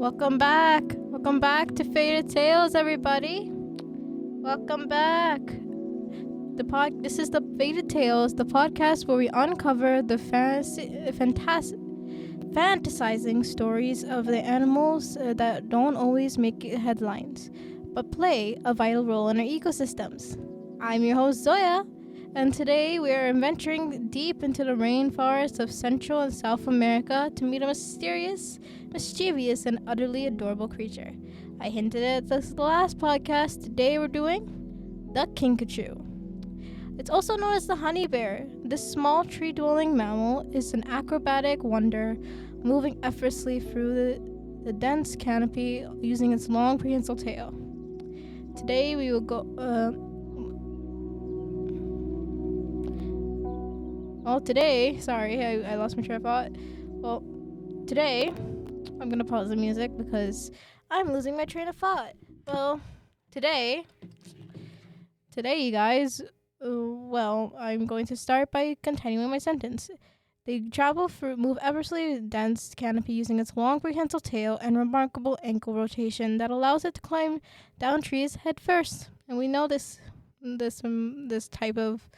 Welcome back. Welcome back to Faded Tales, everybody. Welcome back. This is the Faded Tales, the podcast where we uncover the fantasizing stories of the animals that don't always make headlines, but play a vital role in our ecosystems. I'm your host, Zoya, and today we are venturing deep into the rainforests of Central and South America to meet a mysterious, mischievous, and utterly adorable creature. I hinted at this the last podcast. Today we're doing the Kinkajou. It's also known as the honey bear. This small tree-dwelling mammal is an acrobatic wonder, moving effortlessly through the dense canopy using its long prehensile tail. Today we will go... I lost my train of thought. Well, today, I'm going to pause the music because I'm losing my train of thought. Well, today, you guys, I'm going to start by continuing my sentence. They move effortlessly dense canopy using its long prehensile tail and remarkable ankle rotation that allows it to climb down trees head first. And we know this type of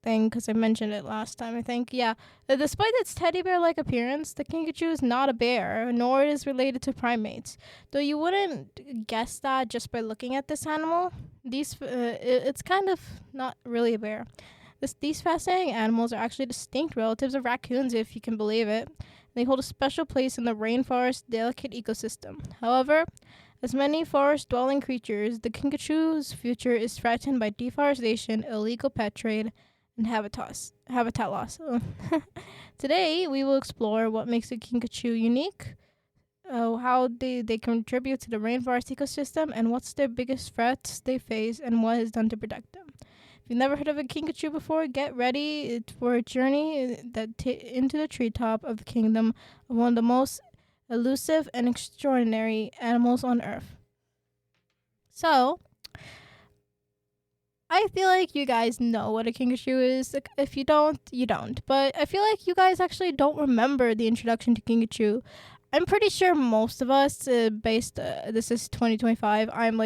thing because I mentioned it last time, I think. Yeah. Despite its teddy bear-like appearance, the Kinkajou is not a bear, nor it is related to primates. Though you wouldn't guess that just by looking at this animal. It's kind of not really a bear. These fascinating animals are actually distinct relatives of raccoons, if you can believe it. They hold a special place in the rainforest's delicate ecosystem. However, as many forest-dwelling creatures, the Kinkajou's future is threatened by deforestation, illegal pet trade, and habitat loss. Today, we will explore what makes the Kinkajou unique, how they contribute to the rainforest ecosystem, and what's their biggest threats they face, and what is done to protect them. If you've never heard of a Kinkajou before, get ready for a journey into the treetop of the kingdom of one of the most elusive and extraordinary animals on Earth. So, I feel like you guys know what a Kinkajou is. If you don't, you don't. But I feel like you guys actually don't remember the introduction to Kinkajou. I'm pretty sure most of us, this is 2025, I'm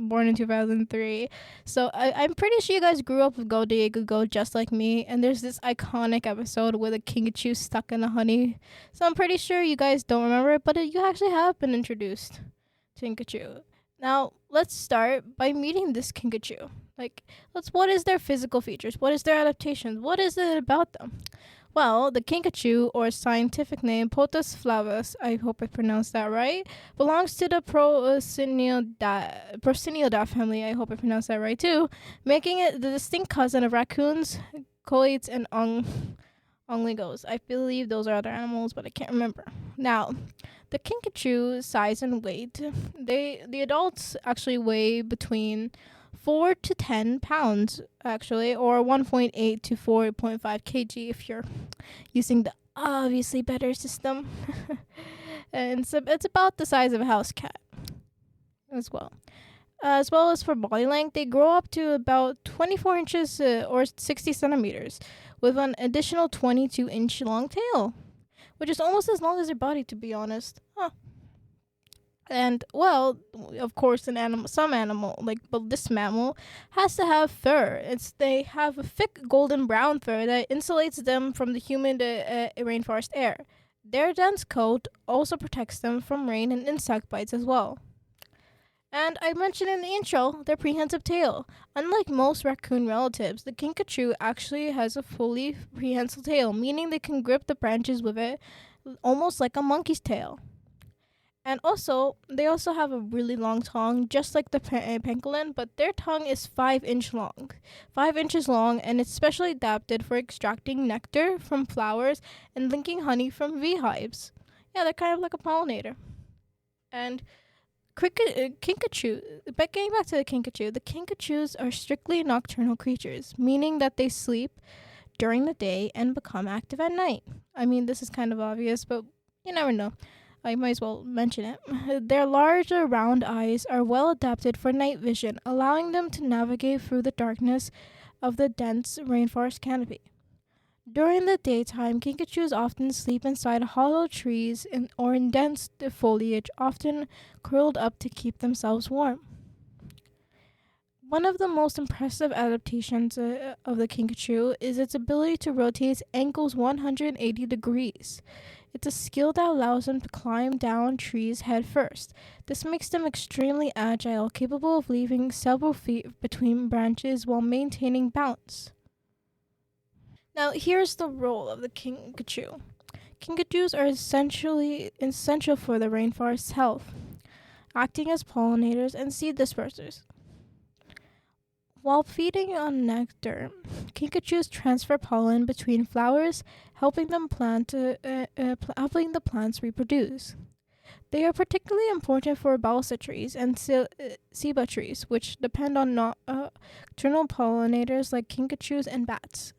born in 2003. So I'm pretty sure you guys grew up with Go Diego Go just like me. And there's this iconic episode with a Kinkajou stuck in the honey. So I'm pretty sure you guys don't remember it, but you actually have been introduced to Kinkajou. Now, let's start by meeting this Kinkajou. What is their physical features? What is their adaptations? What is it about them? Well, the Kinkajou, or scientific name Potus flavus, I hope I pronounced that right, belongs to the Procinidae family, I hope I pronounced that right too, making it the distinct cousin of raccoons, coyotes, and ongligos. I believe those are other animals, but I can't remember. Now, the Kinkajou size and weight, the adults actually weigh between 4 to 10 pounds, actually, or 1.8 to 4.5 kg if you're using the obviously better system. And so it's about the size of a house cat as well. As well as for body length, they grow up to about 24 inches or 60 centimeters with an additional 22-inch long tail, which is almost as long as their body, to be honest. And, well, of course, this mammal has to have fur. They have a thick golden brown fur that insulates them from the humid rainforest air. Their dense coat also protects them from rain and insect bites as well. And I mentioned in the intro, their prehensile tail. Unlike most raccoon relatives, the Kinkajou actually has a fully prehensile tail, meaning they can grip the branches with it almost like a monkey's tail. And they also have a really long tongue, just like the pangolin, but their tongue is 5 inches long, and it's specially adapted for extracting nectar from flowers and linking honey from beehives. Yeah, they're kind of like a pollinator. And Kinkajou, but getting back to the Kinkajous are strictly nocturnal creatures, meaning that they sleep during the day and become active at night. I mean, this is kind of obvious, but you never know. I might as well mention it. Their larger round eyes are well adapted for night vision, allowing them to navigate through the darkness of the dense rainforest canopy. During the daytime, kinkajous often sleep inside hollow trees or in dense foliage, often curled up to keep themselves warm. One of the most impressive adaptations of the kinkajou is its ability to rotate its ankles 180 degrees. It's a skill that allows them to climb down trees head first. This makes them extremely agile, capable of leaving several feet between branches while maintaining balance. Now, here's the role of the kinkajou. Kinkajous are essentially essential for the rainforest's health, acting as pollinators and seed dispersers. While feeding on nectar, kinkajous transfer pollen between flowers, helping the plants reproduce. They are particularly important for balsa trees and ceiba trees, which depend on nocturnal pollinators like kinkajous and bats.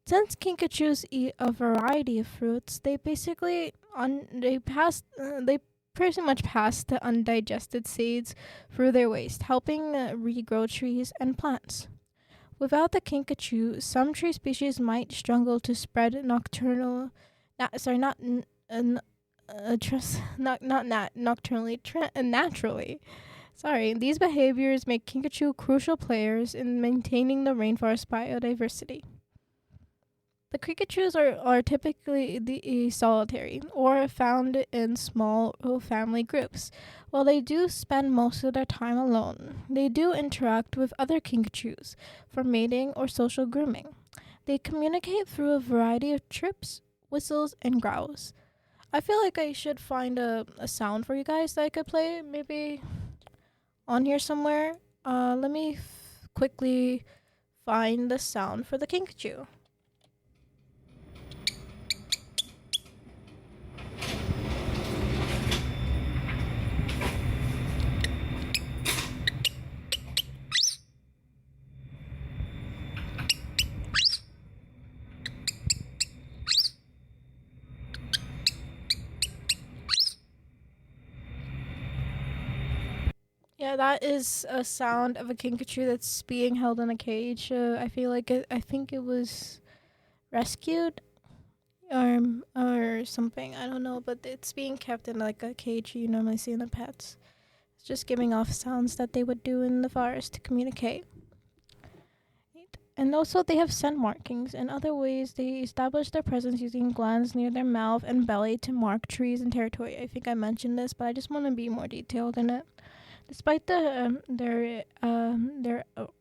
Since kinkajous eat a variety of fruits, they pretty much pass the undigested seeds through their waste, helping regrow trees and plants. Without the kinkajou, some tree species might struggle to spread nocturnal, not, sorry, not n- n- not nocturnally, naturally. Sorry, these behaviors make kinkajou crucial players in maintaining the rainforest biodiversity. The cricketers are typically solitary or found in small family groups. While they do spend most of their time alone, they do interact with other kinkajous for mating or social grooming. They communicate through a variety of chirps, whistles, and growls. I feel like I should find a sound for you guys that I could play maybe on here somewhere. Let me quickly find the sound for the kinkajou. Yeah, that is a sound of a kinkajou that's being held in a cage. I think it was rescued or something. I don't know, but it's being kept in like a cage you normally see in the pets. It's just giving off sounds that they would do in the forest to communicate. And also, they have scent markings. In other ways, they establish their presence using glands near their mouth and belly to mark trees and territory. I think I mentioned this, but I just want to be more detailed in it. Despite their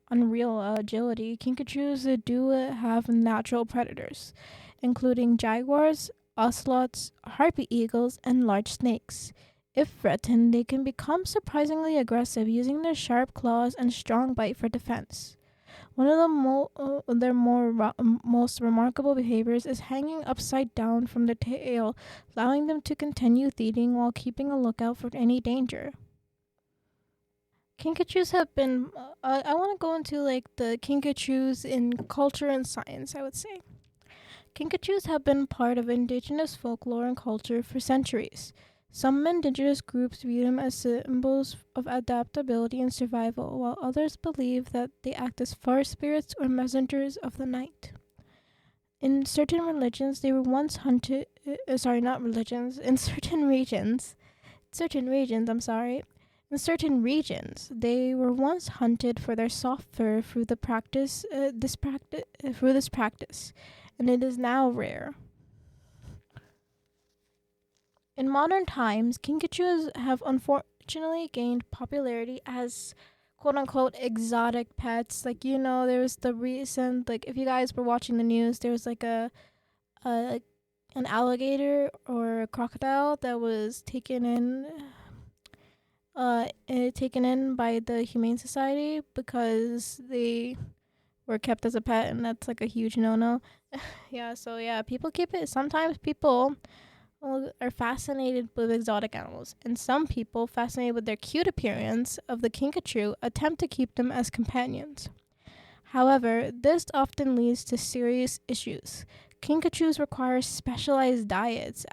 unreal agility, kinkajous do have natural predators, including jaguars, ocelots, harpy eagles, and large snakes. If threatened, they can become surprisingly aggressive, using their sharp claws and strong bite for defense. One of their most remarkable behaviors is hanging upside down from their tail, allowing them to continue feeding while keeping a lookout for any danger. Kinkajous have been. I want to go into like the kinkajous in culture and science. I would say kinkajous have been part of indigenous folklore and culture for centuries. Some indigenous groups view them as symbols of adaptability and survival, while others believe that they act as forest spirits or messengers of the night. In certain religions, they were once hunted. Sorry, not religions. In certain regions, I'm sorry. In certain regions, they were once hunted for their soft fur through this practice, and it is now rare. In modern times, kinkajous have unfortunately gained popularity as quote unquote exotic pets. Like there was the recent if you guys were watching the news, there was a an alligator or a crocodile that was taken in by the Humane Society because they were kept as a pet, and that's like a huge no-no. Yeah, so yeah, people keep it. Sometimes people are fascinated with exotic animals, and some people, fascinated with their cute appearance of the kinkajou, attempt to keep them as companions. However, this often leads to serious issues. Kinkajous require specialized diets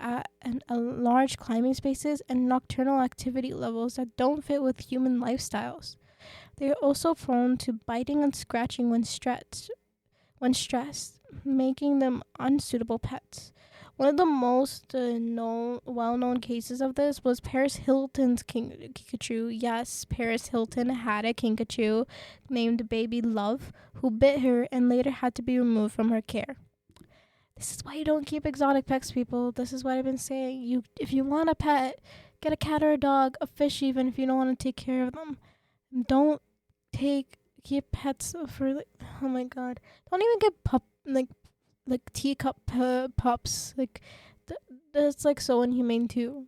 and large climbing spaces and nocturnal activity levels that don't fit with human lifestyles. They are also prone to biting and scratching when stressed, when stressed, making them unsuitable pets. One of the most well-known cases of this was Paris Hilton's Kinkajou. Yes, Paris Hilton had a Kinkajou named Baby Love, who bit her and later had to be removed from her care. This is why you don't keep exotic pets, people. This is what I've been saying. If you want a pet, get a cat or a dog, a fish even, if you don't want to take care of them. Don't keep pets for oh my god. Don't even get teacup pups. That's like so inhumane too.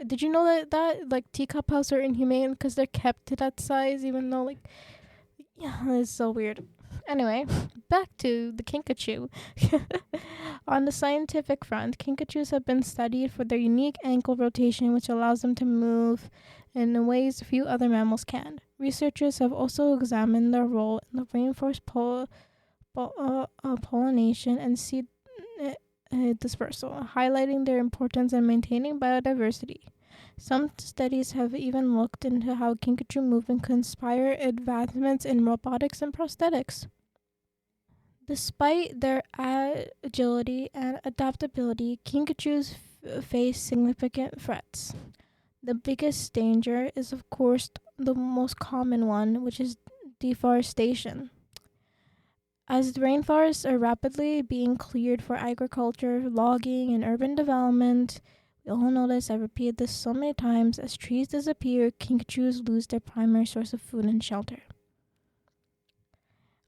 Did you know that like teacup pups are inhumane because they're kept to that size, even though yeah, it's so weird. Anyway, back to the kinkajou. On the scientific front, kinkajous have been studied for their unique ankle rotation, which allows them to move in ways few other mammals can. Researchers have also examined their role in the rainforest pollination and seed dispersal, highlighting their importance in maintaining biodiversity. Some studies have even looked into how kinkajou movement can inspire advancements in robotics and prosthetics. Despite their agility and adaptability, kinkajous face significant threats. The biggest danger is, of course, the most common one, which is deforestation. As the rainforests are rapidly being cleared for agriculture, logging, and urban development, we all know this, I've repeated this so many times, as trees disappear, kinkajous lose their primary source of food and shelter.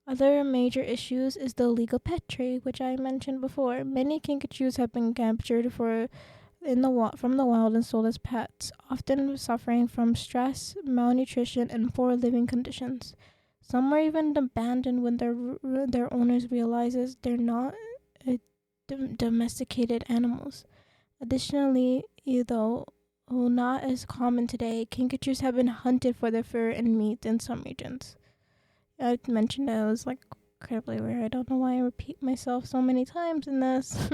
Other major issues is the illegal pet trade, which I mentioned before. Many kinkajous have been captured from the wild and sold as pets, often suffering from stress, malnutrition, and poor living conditions. Some are even abandoned when their owners realizes they're not domesticated animals. Additionally, though not as common today, kinkajous have been hunted for their fur and meat in some regions. I mentioned that it was incredibly rare. I don't know why I repeat myself so many times in this.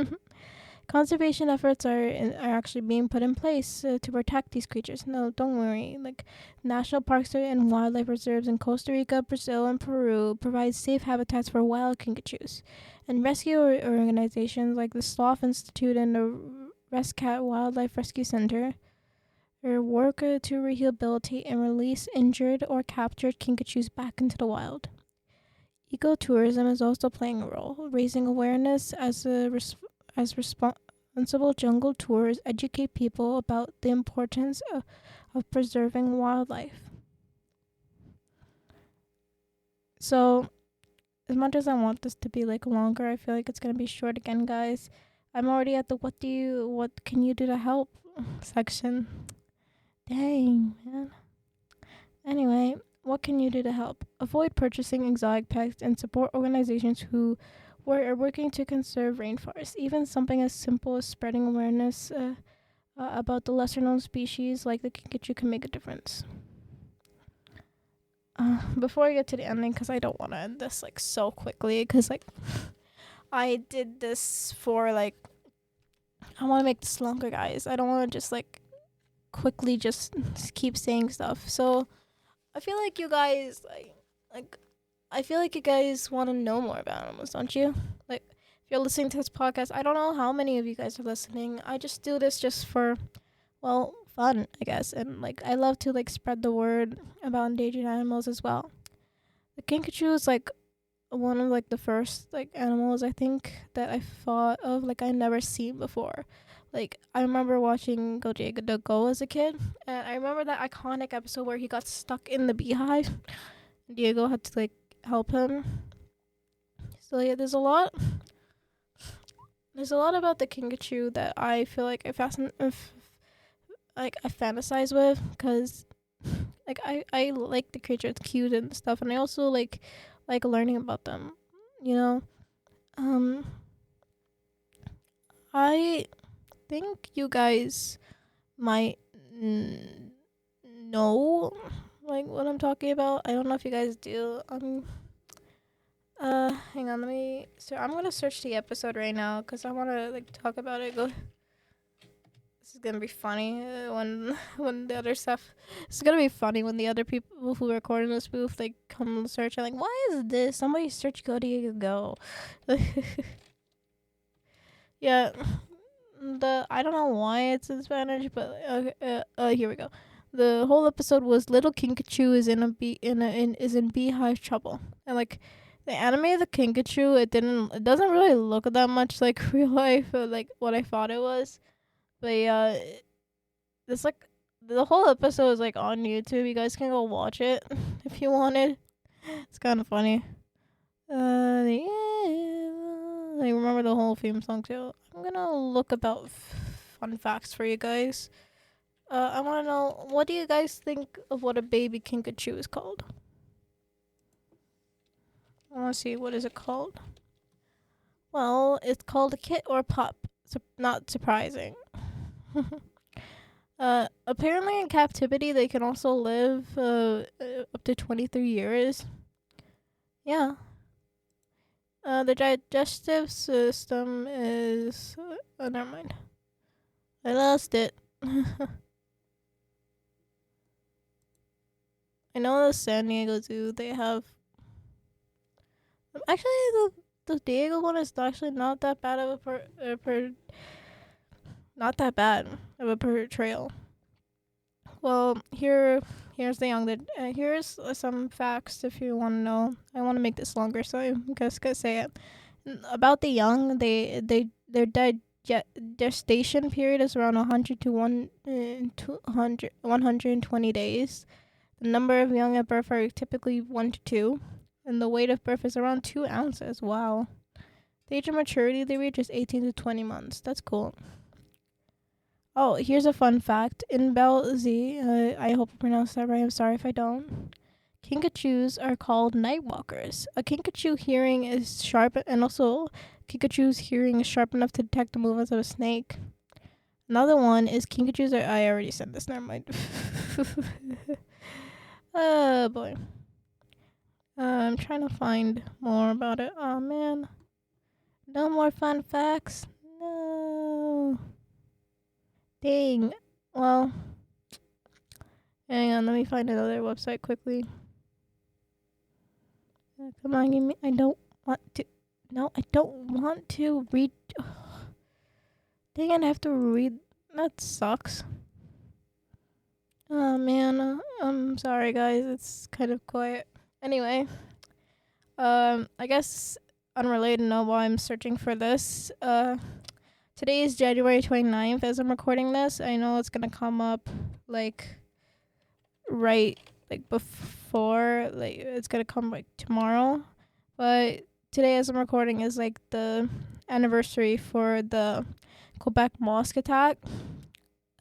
Conservation efforts are actually being put in place to protect these creatures. No, don't worry. National parks and wildlife reserves in Costa Rica, Brazil, and Peru provide safe habitats for wild kinkajous. And rescue organizations like the Sloth Institute and the Rescat Wildlife Rescue Center work to rehabilitate and release injured or captured kinkajous back into the wild. Ecotourism is also playing a role, raising awareness as responsible jungle tours educate people about the importance of preserving wildlife. So, as much as I want this to be longer, I feel like it's gonna be short again, guys. I'm already at the what can you do to help section. Dang, man. Anyway, what can you do to help? Avoid purchasing exotic pets and support organizations who are working to conserve rainforests. Even something as simple as spreading awareness about the lesser known species like the kinkajou can make a difference. Before I get to the ending, because I don't want to end this so quickly, because I did this for I want to make this longer, guys. I don't want to just quickly just keep saying stuff. So I feel like you guys I feel like you guys want to know more about animals, don't you? If you're listening to this podcast, I don't know how many of you guys are listening. I just do this just for, fun, I guess. And I love to spread the word about endangered animals as well. The kinkajou is one of the first animals I think that I thought of I never seen before. I remember watching Go Diego Go as a kid, and I remember that iconic episode where he got stuck in the beehive. Diego had to help him. So yeah, there's a lot about the kinkajou that I feel I fantasize with, because I like the creature, it's cute and stuff, and I also like learning about them, you know. I think you guys might know what I'm talking about. I don't know if you guys do. Hang on, I'm gonna search the episode right now because I want to talk about it. This is gonna be funny when when the other stuff. It's gonna be funny when the other people who record in this booth like come and search and like, why is this? Somebody search Go Diego Go. Yeah, the I don't know why it's in Spanish, but here we go. The whole episode was little Kinkajou is is in beehive trouble, and like the anime of the Kinkajou, it doesn't really look that much like real life, like what I thought it was. But yeah, it's like the whole episode is like on YouTube. You guys can go watch it if you wanted. It's kind of funny. Yeah, I remember the whole theme song too. I'm gonna look about fun facts for you guys. I want to know, what do you guys think of what a baby Kinkajou is called? I want to see, what is it called? Well, it's called a kit or pup. Not surprising. Apparently in captivity they can also live up to 23 years. Yeah. The digestive system is... oh, never mind. I lost it. I know the San Diego Zoo, they have... actually, the Diego one is actually not that bad of not that bad of a portrayal. Well, here's the young. Here's some facts if you want to know. I want to make this longer, so I guess could say it. About the young, their gestation period is around 100 to 120 days. The number of young at birth are typically 1 to 2, and the weight of birth is around 2 ounces. Wow. The age of maturity they reach is 18 to 20 months. That's cool. Oh, here's a fun fact. In Bell Z, I hope I pronounced that right. I'm sorry if I don't. Kinkajous are called night walkers. A Kinkajou hearing is sharp, and also Kinkajou's hearing is sharp enough to detect the movements of a snake. Another one is Kinkajous are... I already said this, never mind. Oh, boy. I'm trying to find more about it. Oh, man. No more fun facts? No. Dang. Well, hang on. Let me find another website quickly. Come on, give me... I don't want to... No, I don't want to read... Dang it, I have to read... That sucks. Oh, man. I'm sorry, guys. It's kind of quiet. Anyway. I guess unrelated note while I'm searching for this. Today is January 29th as I'm recording this. I know it's gonna come up like right like before, like it's gonna come like tomorrow. But today as I'm recording is like the anniversary for the Quebec mosque attack.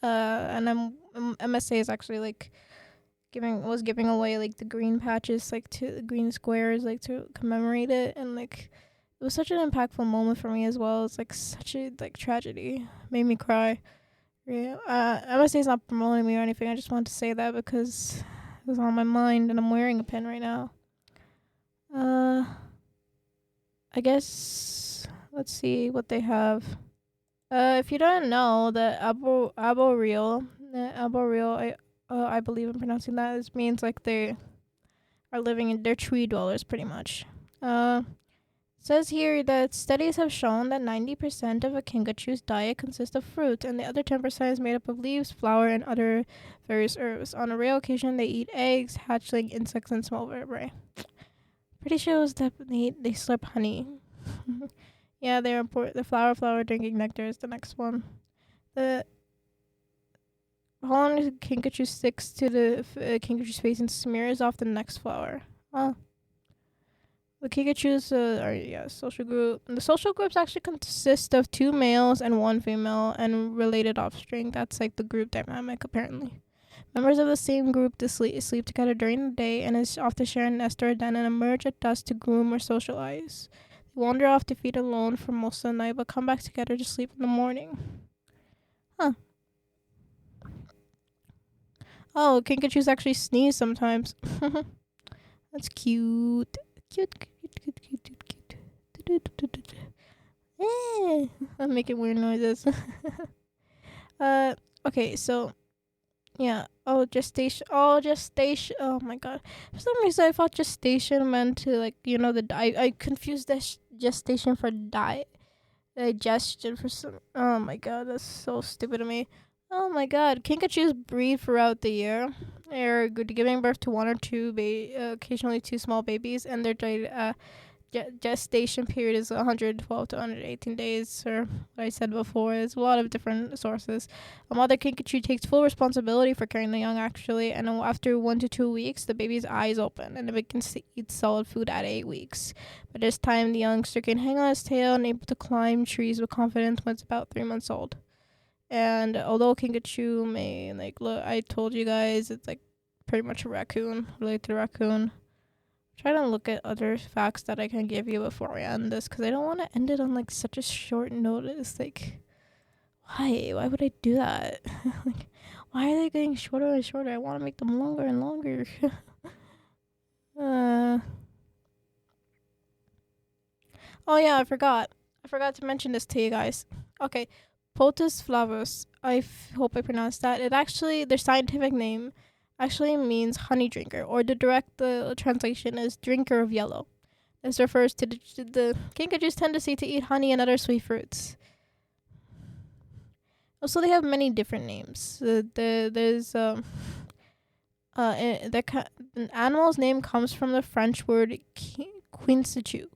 And MSA is actually like giving away like the green patches, like to the green squares, like to commemorate it. And like it was such an impactful moment for me as well. It's like such a like tragedy, made me cry. Yeah. MSA is not promoting me or anything. I just wanted to say that because it was on my mind, and I'm wearing a pin right now. I guess let's see what they have. If you don't know, the arboreal, I believe I'm pronouncing that. This means like they are living in, they're tree dwellers pretty much. It says here that studies have shown that 90% of a Kinkajou's diet consists of fruit, and the other 10% is made up of leaves, flower, and other various herbs. On a rare occasion, they eat eggs, hatchling insects, and small vertebrae. Pretty sure it was that they slurp honey. Yeah, they report the flower drinking nectar is the next one. The how long the Kinkajou sticks to the Kinkajou's face and smears off the next flower. Well, the Kinkajous are social group. The social groups actually consist of 2 males and 1 female and related offspring. That's like the group dynamic apparently. Members of the same group sleep together during the day and is often share a nest or a den and emerge at dusk to groom or socialize. They wander off to feed alone for most of the night, but come back together to sleep in the morning. Huh. Oh, Kinkajous actually sneeze sometimes. That's cute. Cute. I'm making weird noises. Okay, so yeah. Oh, gestation. Oh, gestation. Oh my god. For some reason, I thought gestation meant to like I confused this gestation for digestion for some. Oh my god, that's so stupid of me. Oh my god, Kinkajous breed throughout the year. They're good, giving birth to one or two, occasionally two small babies, and their gestation period is 112 to 118 days, or what I said before. There's a lot of different sources. A mother kinkajou takes full responsibility for carrying the young, actually, and after 1 to 2 weeks, the baby's eyes open, and it begins to eat solid food at 8 weeks. By this time, the youngster can hang on his tail and able to climb trees with confidence when it's about 3 months old. And although kinkajou may, like, look, I told you guys, it's like pretty much a raccoon, related to a raccoon. Try to look at other facts that I can give you before I end this, because I don't want to end it on like such a short notice. Like, why would I do that? Like, why are they getting shorter and shorter? I want to make them longer and longer. Oh yeah, I forgot to mention this to you guys. Okay, Potus flavus, hope I pronounced that. It actually, their scientific name actually means honey drinker, or the direct translation is drinker of yellow. This refers to the kinkajou's tendency to eat honey and other sweet fruits. Also, they have many different names. The animal's name comes from the French word quincachou,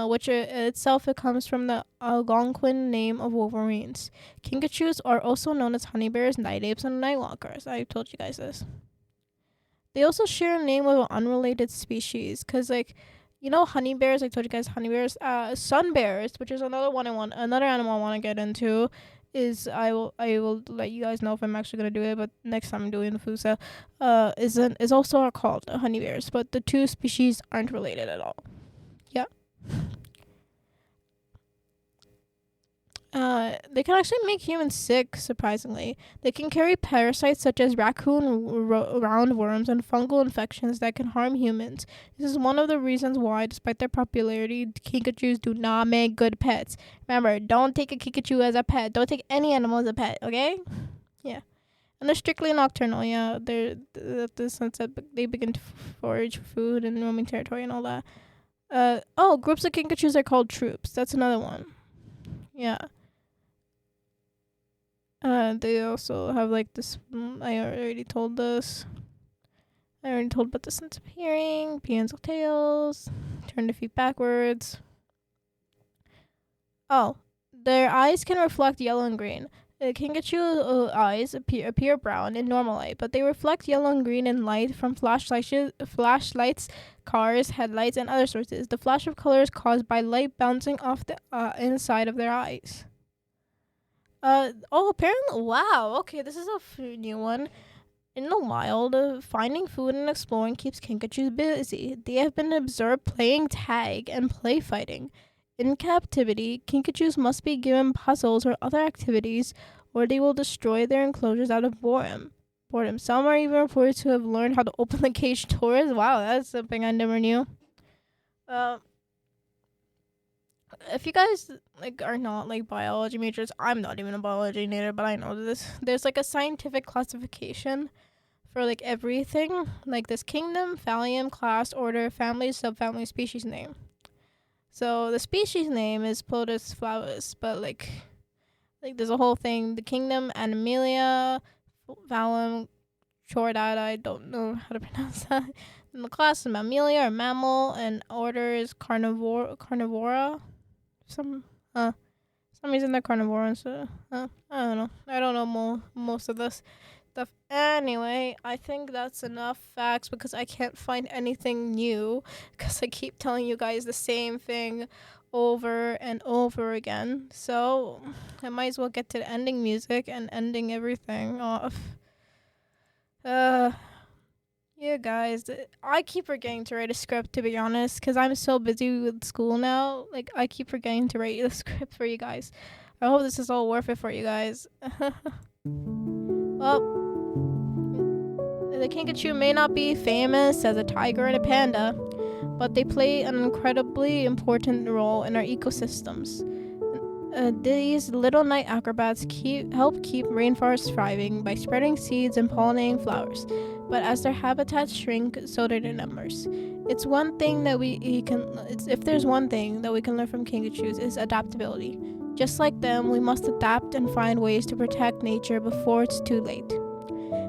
which itself it comes from the Algonquin name of wolverines. Kinkajous are also known as honey bears, night apes, and night walkers. I told you guys this. They also share a name with an unrelated species, because honey bears. I told you guys honey bears. Sun bears, which is another animal I want to get into. I will let you guys know if I'm actually gonna do it, but next time I'm doing the food sale, is also called honey bears, but the two species aren't related at all. Yeah. They can actually make humans sick, surprisingly. They can carry parasites such as raccoon roundworms and fungal infections that can harm humans. This is one of the reasons why, despite their popularity, kinkajous do not make good pets. Remember, don't take a kinkajou as a pet. Don't take any animal as a pet, okay? Yeah. And they're strictly nocturnal, yeah. They're at the sunset, they begin to forage for food and roaming territory and all that. Groups of kinkajous are called troops. That's another one. Yeah. They also have like this. I already told this. I already told about the sense of hearing, prehensile tails, turn their feet backwards. Oh, their eyes can reflect yellow and green. Kinkajou eyes appear brown in normal light, but they reflect yellow and green in light from flashlights, cars, headlights, and other sources. The flash of color is caused by light bouncing off the inside of their eyes. Apparently, wow. Okay, this is a new one. In the wild, finding food and exploring keeps kinkajous busy. They have been observed playing tag and play fighting. In captivity, kinkajous must be given puzzles or other activities, or they will destroy their enclosures out of boredom. Some are even reported to have learned how to open the cage doors. Wow, that's something I never knew. If you guys are not biology majors, I'm not even a biology major, but I know this. There's a scientific classification for everything, like this: kingdom, phallium, class, order, family, subfamily, species name. So the species name is Plotus flavus, but there's a whole thing: the kingdom, Animalia, phallium, chordata. I don't know how to pronounce that. And the class is Mammalia or mammal, and order is carnivora. Some reason they're carnivore, so I don't know. I don't know most of this stuff. Anyway, I think that's enough facts because I can't find anything new because I keep telling you guys the same thing over and over again. So I might as well get to the ending music and ending everything off. Yeah, guys, I keep forgetting to write a script, to be honest, because I'm so busy with school now. I keep forgetting to write the script for you guys. I hope this is all worth it for you guys. Well, the kinkajou may not be famous as a tiger and a panda, but they play an incredibly important role in our ecosystems. These little night acrobats help keep rainforests thriving by spreading seeds and pollinating flowers. But as their habitats shrink, so do their numbers. If there's one thing that we can learn from Kinkajous is adaptability. Just like them, we must adapt and find ways to protect nature before it's too late.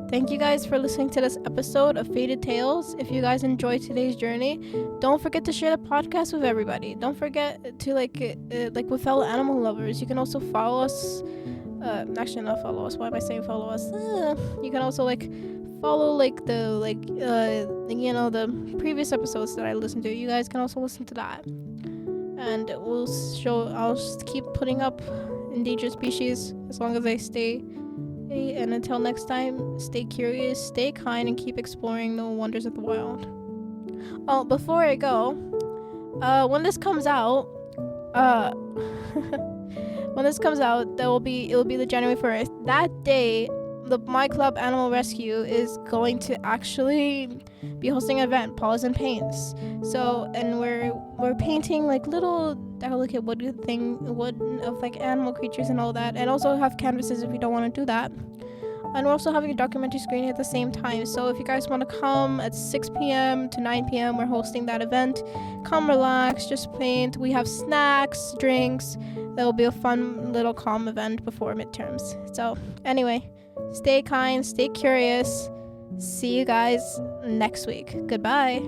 Thank you guys for listening to this episode of Faded Tales. If you guys enjoyed today's journey, don't forget to share the podcast with everybody. Don't forget to like with fellow animal lovers. You can also follow us. Actually, not follow us. Why am I saying follow us? You can also follow the previous episodes that I listened to. You guys can also listen to that. And I'll just keep putting up endangered species as long as I stay. And until next time, stay curious, stay kind, and keep exploring the wonders of the wild. Oh, before I go, when this comes out, it'll be the January 1st. That day, my club Animal Rescue is going to actually be hosting an event, Paws and Paints. So, and we're painting little delicate wood of animal creatures and all that, and also have canvases if you don't want to do that. And we're also having a documentary screening at the same time. So if you guys want to come at 6 p.m. to 9 p.m., we're hosting that event. Come relax, just paint. We have snacks, drinks. That will be a fun little calm event before midterms. So anyway, stay kind, stay curious. See you guys next week. Goodbye.